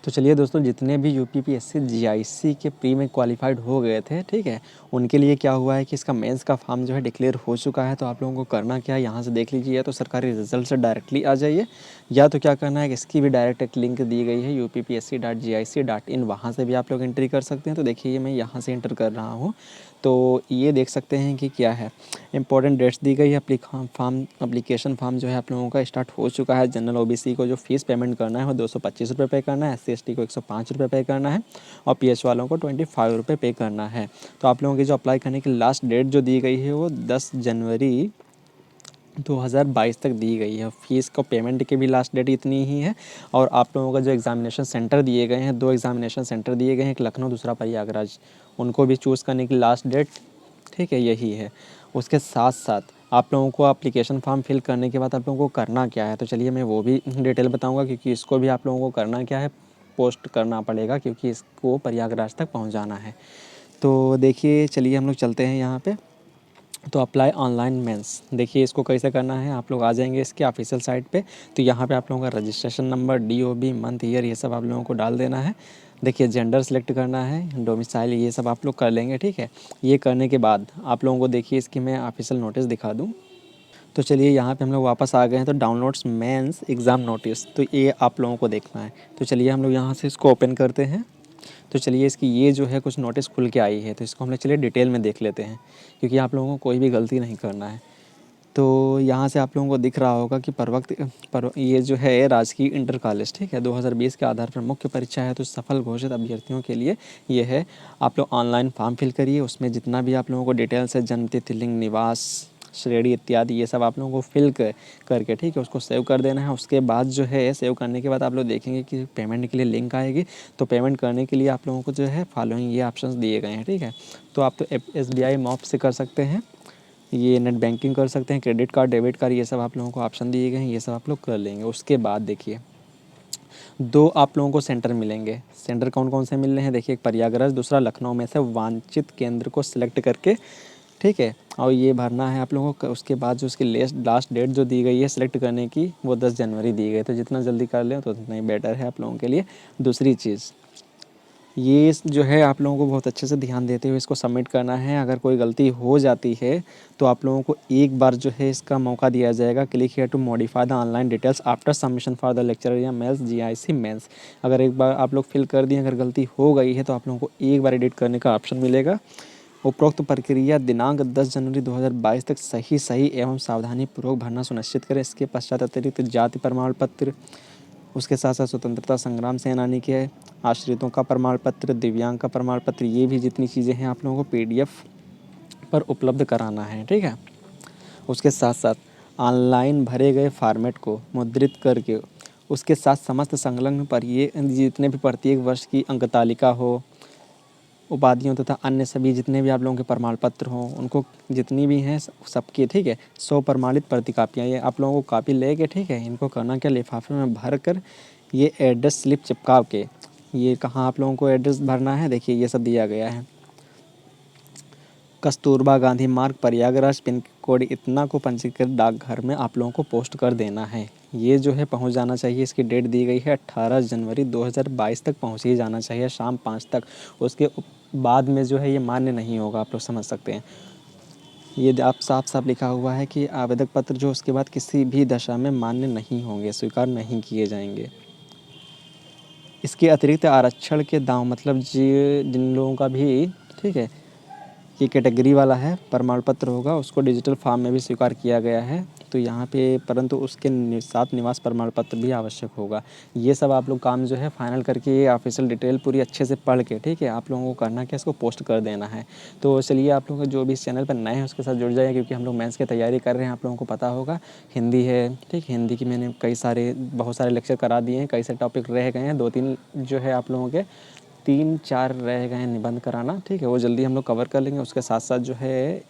तो चलिए दोस्तों, जितने भी यूपीपीएससी जीआईसी के प्री में क्वालिफाइड हो गए थे, ठीक है, उनके लिए क्या हुआ है कि इसका मेंस का फॉर्म जो है डिक्लेयर हो चुका है। तो आप लोगों को करना क्या है, यहाँ से देख लीजिए, या तो सरकारी रिजल्ट से डायरेक्टली आ जाइए, या तो क्या करना है कि इसकी भी डायरेक्ट एक लिंक दी गई है uppsc.gic.in, वहाँ से भी आप लोग एंट्री कर सकते हैं। तो देखिए मैं यहाँ से एंटर कर रहा हूँ, तो ये देख सकते हैं कि क्या है, इंपॉर्टेंट डेट्स दी गई है। एप्लीकेशन फॉर्म जो है आप लोगों का स्टार्ट हो चुका है। जनरल ओबीसी को जो फीस पेमेंट करना है वो 225 रुपये पे करना है, SC ST को 105 रुपये पे करना है, और PH वालों को 25 रुपये पे करना है। तो आप लोगों की जो अप्लाई करने की लास्ट डेट जो दी गई है वो 10 जनवरी 2022 तक दी गई है। फ़ीस को पेमेंट की भी लास्ट डेट इतनी ही है। और आप लोगों का जो एग्ज़ामिनेशन सेंटर दिए गए हैं, 2 एग्ज़ामिनेशन सेंटर दिए गए हैं, एक लखनऊ दूसरा प्रयागराज, उनको भी चूज़ करने की लास्ट डेट, ठीक है, यही है। उसके साथ साथ आप लोगों को एप्लीकेशन फॉर्म फिल करने के बाद आप लोगों को करना क्या है, तो चलिए मैं वो भी डिटेल बताऊँगा, क्योंकि इसको भी आप लोगों को करना क्या है, पोस्ट करना पड़ेगा, क्योंकि इसको प्रयागराज तक पहुँचाना है। तो देखिए चलिए हम लोग चलते हैं यहाँ पे। तो अप्लाई ऑनलाइन मेंस, देखिए इसको कैसे करना है। आप लोग आ जाएंगे इसके ऑफिशियल साइट पे, तो यहाँ पे आप लोगों का registration number, DOB, month, year, ये सब आप लोगों को डाल देना है। देखिए जेंडर सेलेक्ट करना है, डोमिसाइल, ये सब आप लोग कर लेंगे, ठीक है। ये करने के बाद आप लोगों को देखिए इसकी मैं ऑफिशियल नोटिस दिखा दूँ। तो चलिए यहाँ पे हम लोग वापस आ गए हैं। तो डाउनलोड्स मेंस एग्ज़ाम नोटिस, तो ये आप लोगों को देखना है। तो चलिए हम लोग यहाँ से इसको ओपन करते हैं। तो चलिए इसकी ये जो है कुछ नोटिस खुल के आई है, तो इसको हम लोग चलिए डिटेल में देख लेते हैं, क्योंकि आप लोगों को कोई भी गलती नहीं करना है। तो यहाँ से आप लोगों को दिख रहा होगा कि ये जो है राजकीय इंटर कॉलेज, ठीक है, 2020 के आधार पर मुख्य परीक्षा है। तो सफल घोषित अभ्यर्थियों के लिए ये है। आप लोग ऑनलाइन फॉर्म फिल करिए, उसमें जितना भी आप लोगों को डिटेल्स है, जन्म तिथि, लिंग, निवास, श्रेणी इत्यादि, ये सब आप लोगों को फिल करके, ठीक है, उसको सेव कर देना है। उसके बाद जो है सेव करने के बाद आप लोग देखेंगे कि पेमेंट के लिए लिंक आएगी। तो पेमेंट करने के लिए आप लोगों को जो है फॉलोइंग ये ऑप्शंस दिए गए हैं, ठीक है। तो आप तो SBI MOP से कर सकते हैं, ये नेट बैंकिंग कर सकते हैं, क्रेडिट कार्ड, डेबिट कार्ड, ये सब आप लोगों को ऑप्शन दिए गए हैं, ये सब आप लोग कर लेंगे। उसके बाद देखिए 2 आप लोगों को सेंटर मिलेंगे। सेंटर कौन कौन से मिल रहे हैं, देखिए एक प्रयागराज, दूसरा लखनऊ में से वांछित केंद्र को सिलेक्ट करके, ठीक है, और ये भरना है आप लोगों को। उसके बाद जो उसकी लास्ट डेट जो दी गई है सिलेक्ट करने की, वो 10 जनवरी दी गई है। तो जितना जल्दी कर लें तो उतना ही बेटर है आप लोगों के लिए। दूसरी चीज़ ये जो है आप लोगों को बहुत अच्छे से ध्यान देते हुए इसको सबमिट करना है। अगर कोई गलती हो जाती है तो आप लोगों को एक बार जो है इसका मौका दिया जाएगा, click here to modify the online details after submission for the lecture या मेल्स GIC मेंस। अगर एक बार आप लोग फिल कर दिए, अगर गलती हो गई है तो आप लोगों को एक बार एडिट करने का ऑप्शन मिलेगा। उपरोक्त प्रक्रिया दिनांक 10 जनवरी 2022 तक सही एवं सावधानीपूर्वक भरना सुनिश्चित करें। इसके पश्चात अतिरिक्त जाति प्रमाण पत्र, उसके साथ साथ स्वतंत्रता संग्राम सेनानी के आश्रितों का प्रमाण पत्र, दिव्यांग का प्रमाण पत्र, ये भी जितनी चीज़ें हैं आप लोगों को PDF पर उपलब्ध कराना है, ठीक है। उसके साथ साथ ऑनलाइन भरे गए फॉर्मेट को मुद्रित करके उसके साथ समस्त संलग्न पर ये जितने भी प्रत्येक वर्ष की अंक तालिका हो, उपाधियों तथा अन्य सभी जितने भी आप लोगों के प्रमाण पत्र हों, उनको जितनी भी हैं सबकी, ठीक है, 100 प्रमाणित प्रति कापियाँ ये आप लोगों को कॉपी लेके, ठीक है, इनको करना क्या, लिफाफे में भर कर ये एड्रेस स्लिप चिपका के, ये कहाँ आप लोगों को एड्रेस भरना है, देखिए ये सब दिया गया है। कस्तूरबा गांधी मार्ग, प्रयागराज, पिन कोड इतना को पंजीकृत डाकघर में आप लोगों को पोस्ट कर देना है। ये जो है पहुंच जाना चाहिए। इसकी डेट दी गई है 18 जनवरी 2022 तक पहुंच ही जाना चाहिए, शाम 5 तक। उसके बाद में जो है ये मान्य नहीं होगा, आप लोग समझ सकते हैं। ये आप साफ साफ लिखा हुआ है कि आवेदक पत्र जो उसके बाद किसी भी दशा में मान्य नहीं होंगे, स्वीकार नहीं किए जाएंगे। इसके अतिरिक्त आरक्षण के दाव, मतलब जिन लोगों का भी, ठीक है, ये कैटेगरी वाला है, प्रमाण पत्र होगा, उसको डिजिटल फॉर्म में भी स्वीकार किया गया है। तो यहाँ पे परंतु उसके साथ निवास प्रमाण पत्र भी आवश्यक होगा। ये सब आप लोग काम जो है फाइनल करके ये ऑफिशियल डिटेल पूरी अच्छे से पढ़ के, ठीक है, आप लोगों को करना क्या, इसको पोस्ट कर देना है। तो चलिए आप लोग जो भी इस चैनल पर नए हैं उसके साथ जुड़ जाइए, क्योंकि हम लोग मेंस की तैयारी कर रहे हैं। आप लोगों को पता होगा हिंदी है, ठीक, हिंदी की मैंने बहुत सारे लेक्चर करा दिए हैं, कई सारे टॉपिक रह गए हैं, 2-3 जो है आप लोगों के 3-4 रह गए हैं निबंध कराना, ठीक है, वो जल्दी हम लोग कवर कर लेंगे। उसके साथ साथ जो है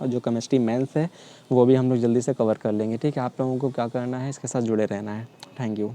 और जो केमिस्ट्री मेंस है वो भी हम लोग जल्दी से कवर कर लेंगे, ठीक है। आप लोगों को क्या करना है, इसके साथ जुड़े रहना है। Thank you.